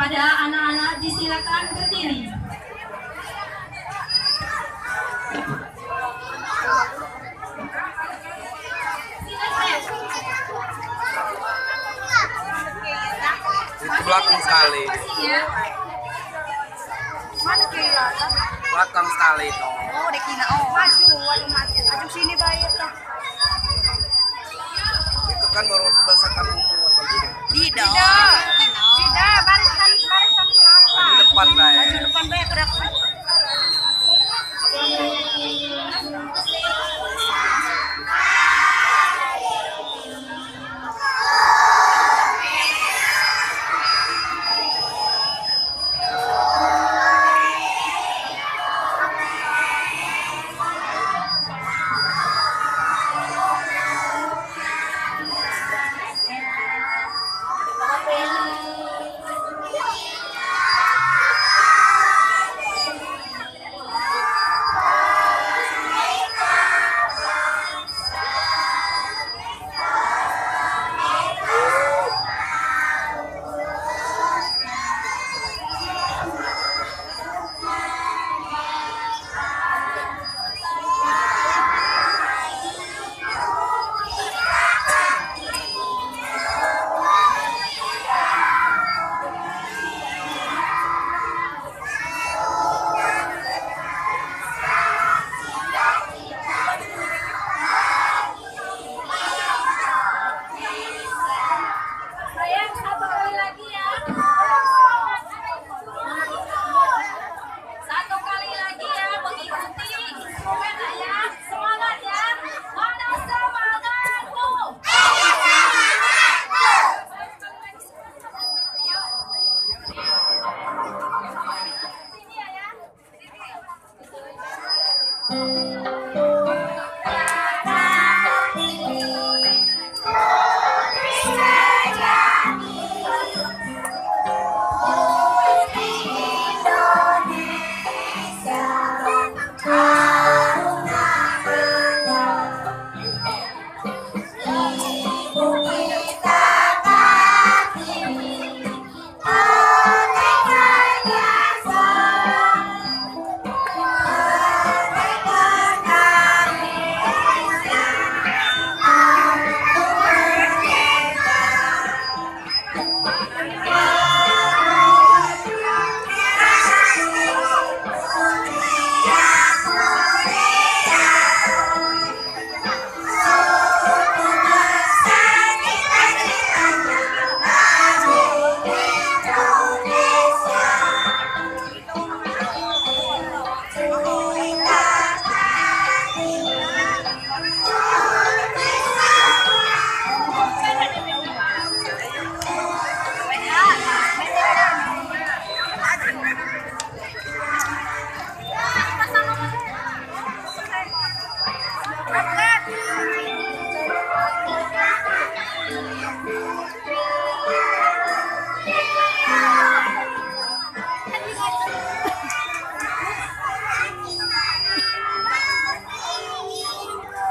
kepada anak-anak disilakan berdiri. Itu belakang sekali. Mana kira? Belakang sekali itu. Oh, dekina. Oh, maju, waduh maju. Maju sini bayar tuh. Itu kan baru berdasarkan umur tadi. Tidak. Tidak, barisan kelapa. Di depan deh. Maju depan bayar gerak.